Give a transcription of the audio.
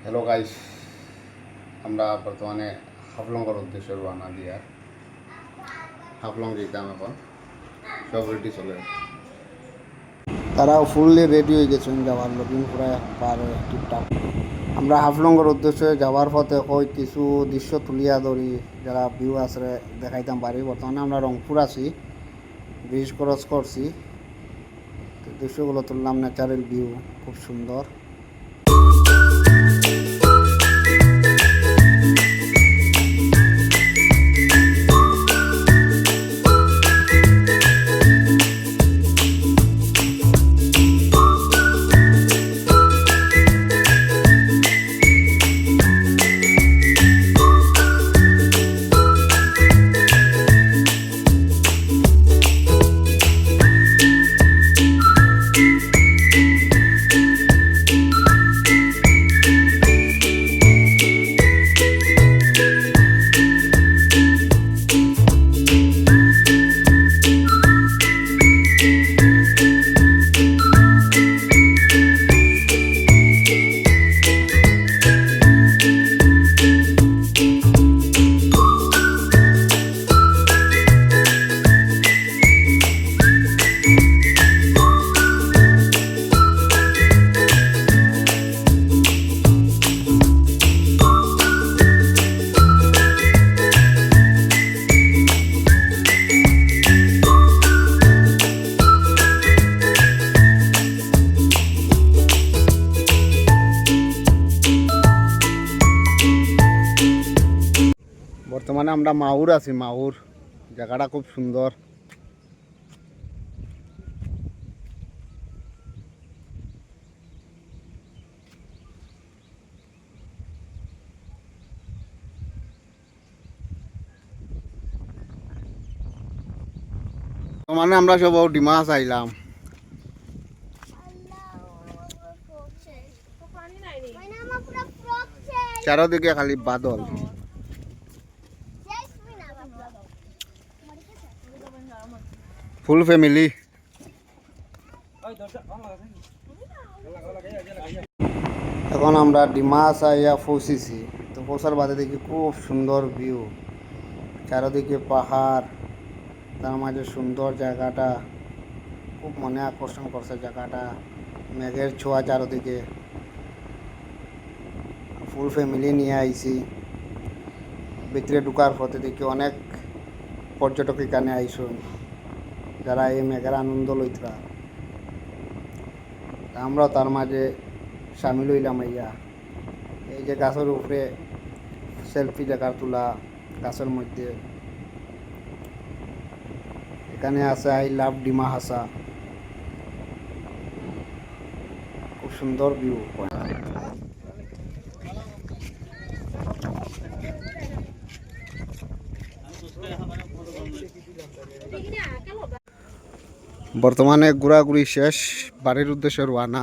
Hello guys, আমরা বর্তমানে হাফলংয়ের উদ্দেশ্যে রওনা দিয়া হাফলং যেতাম। এখন সব রেডি চলে, তারাও ফুললি রেডি হয়ে গেছেন যাওয়ার লগিন পুরা পার টুকটাক। আমরা হাফলংয়ের উদ্দেশ্যে যাওয়ার পথে কই কিছু দৃশ্য তুলিয়া ধরি, যারা ভিউ আসলে দেখাইতাম পারি। বর্তমানে আমরা রংপুর আছি, ব্রিজ ক্রস করছি, দৃশ্যগুলো তুললাম। ন্যাচারাল ভিউ খুব সুন্দর। বর্তমানে আমরা মাহুর আছি। মাহুর জায়গাটা খুব সুন্দর। মানে আমরা সব ডিমা চাইলাম। চারদিকে খালি বাদল। Full family. এখন আমরা ডিমাসা ইয়া পৌঁছেছি। তো পৌঁছার বাদে দেখি খুব সুন্দর ভিউ, চারদিকে পাহাড়, তার মাঝে সুন্দর জায়গাটা খুব মনে আকর্ষণ করছে। জায়গাটা মেঘের ছোঁয়া চারদিকে। ফুল ফ্যামিলি নিয়ে আইছি। ভিতরে ঢুকার পথে দেখি অনেক পর্যটক এখানে আইসুন, যারা এই মেঘের আনন্দ লইতরা। আমরাও তার মাঝে সামিল হইলাম। এই যে গাছের উপরে সেলফি জায়গা তোলা, গাছের মধ্যে এখানে আছে আই লাভ ডিমা হাসা। খুব সুন্দর ভিউ। বর্তমানে ঘোরাঘুরি শেষ, বাড়ির উদ্দেশ্যে রওনা।